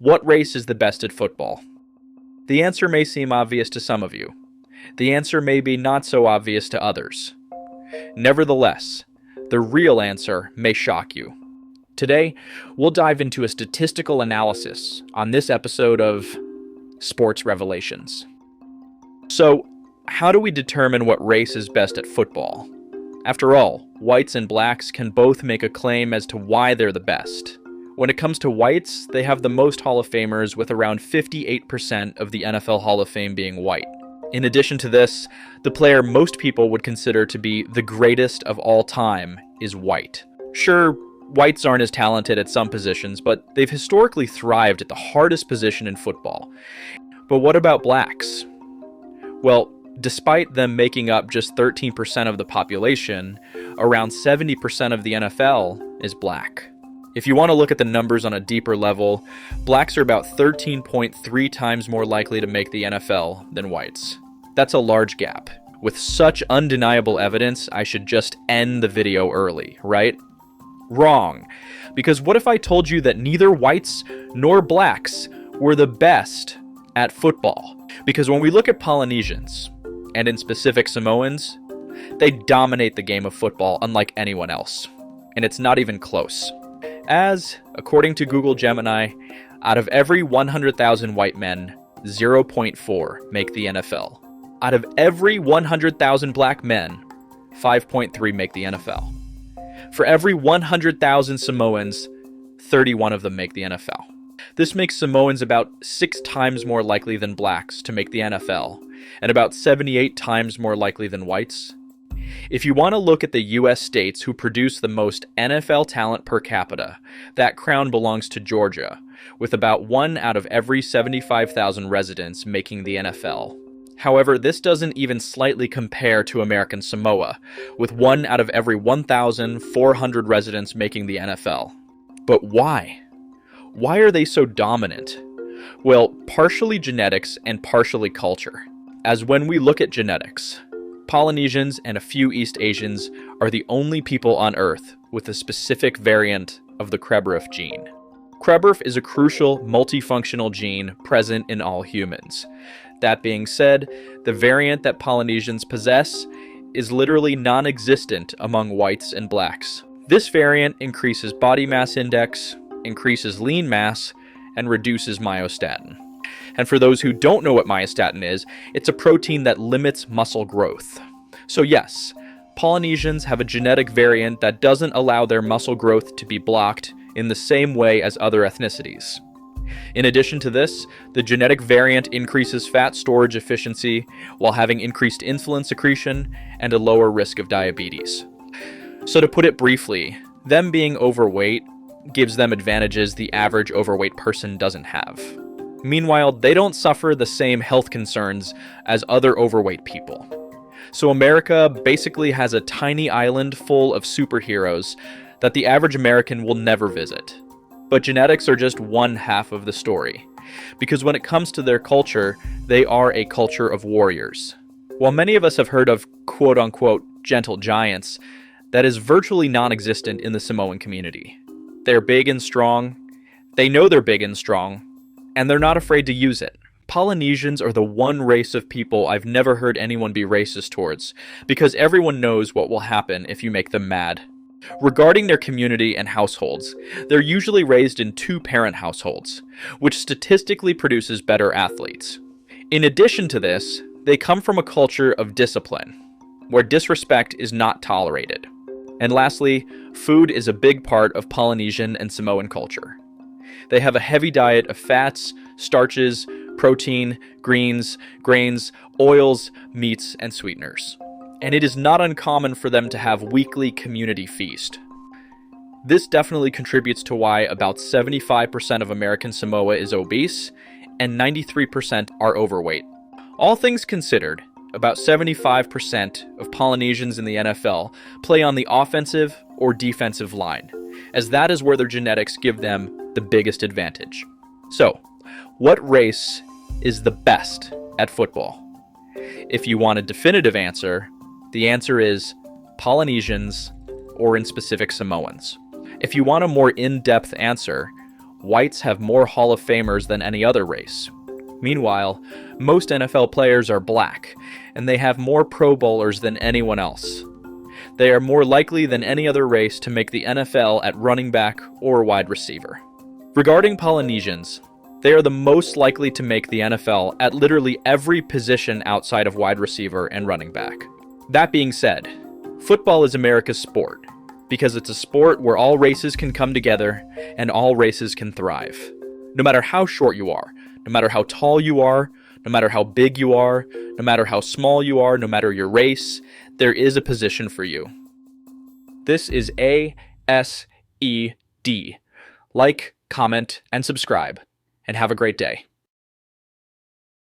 What race is the best at football? The answer may seem obvious to some of you. The answer may be not so obvious to others. Nevertheless, the real answer may shock you. Today, we'll dive into a statistical analysis on this episode of Sports Revelations. So, how do we determine what race is best at football? After all, whites and blacks can both make a claim as to why they're the best. When it comes to whites, they have the most Hall of Famers, with around 58% of the NFL Hall of Fame being white. In addition to this, the player most people would consider to be the greatest of all time is white. Sure, whites aren't as talented at some positions, but they've historically thrived at the hardest position in football. But what about blacks? Well, despite them making up just 13% of the population, around 70% of the NFL is black. If you want to look at the numbers on a deeper level, blacks are about 13.3 times more likely to make the NFL than whites. That's a large gap. With such undeniable evidence, I should just end the video early, right? Wrong. Because what if I told you that neither whites nor blacks were the best at football? Because when we look at Polynesians, and in specific Samoans, they dominate the game of football unlike anyone else. And it's not even close. As, according to Google Gemini, out of every 100,000 white men, 0.4 make the NFL. Out of every 100,000 black men, 5.3 make the NFL. For every 100,000 Samoans, 31 of them make the NFL. This makes Samoans about 6 times more likely than blacks to make the NFL, and about 78 times more likely than whites. If you want to look at the US states who produce the most NFL talent per capita, that crown belongs to Georgia, with about 1 out of every 75,000 residents making the NFL. However, this doesn't even slightly compare to American Samoa, with 1 out of every 1,400 residents making the NFL. But why? Why are they so dominant? Well, partially genetics and partially culture. As when we look at genetics, Polynesians and a few East Asians are the only people on Earth with a specific variant of the KREBRF gene. KREBRF is a crucial multifunctional gene present in all humans. That being said, the variant that Polynesians possess is literally non-existent among whites and blacks. This variant increases body mass index, increases lean mass, and reduces myostatin. And for those who don't know what myostatin is, it's a protein that limits muscle growth. So yes, Polynesians have a genetic variant that doesn't allow their muscle growth to be blocked in the same way as other ethnicities. In addition to this, the genetic variant increases fat storage efficiency while having increased insulin secretion and a lower risk of diabetes. So to put it briefly, them being overweight gives them advantages the average overweight person doesn't have. Meanwhile, they don't suffer the same health concerns as other overweight people. So America basically has a tiny island full of superheroes that the average American will never visit. But genetics are just one half of the story, because when it comes to their culture, they are a culture of warriors. While many of us have heard of quote-unquote gentle giants, that is virtually non-existent in the Samoan community. They're big and strong, they know they're big and strong, and they're not afraid to use it. Polynesians are the one race of people I've never heard anyone be racist towards, because everyone knows what will happen if you make them mad. Regarding their community and households, they're usually raised in 2-parent households, which statistically produces better athletes. In addition to this, they come from a culture of discipline, where disrespect is not tolerated. And lastly, food is a big part of Polynesian and Samoan culture. They have a heavy diet of fats, starches, protein, greens, grains, oils, meats, and sweeteners. And it is not uncommon for them to have weekly community feast. This definitely contributes to why about 75% of American Samoa is obese and 93% are overweight. All things considered, about 75% of Polynesians in the NFL play on the offensive or defensive line, as that is where their genetics give them the biggest advantage. So, what race is the best at football? If you want a definitive answer, the answer is Polynesians, or in specific Samoans. If you want a more in-depth answer, Whites have more Hall of Famers than any other race. Meanwhile, most NFL players are black, and they have more Pro Bowlers than anyone else. They are more likely than any other race to make the NFL at running back or wide receiver. Regarding Polynesians, they are the most likely to make the NFL at literally every position outside of wide receiver and running back. That being said, football is America's sport, because it's a sport where all races can come together and all races can thrive. No matter how short you are, no matter how tall you are, no matter how big you are, no matter how small you are, no matter your race, there is a position for you. This is ASED. Like, comment, and subscribe, and have a great day.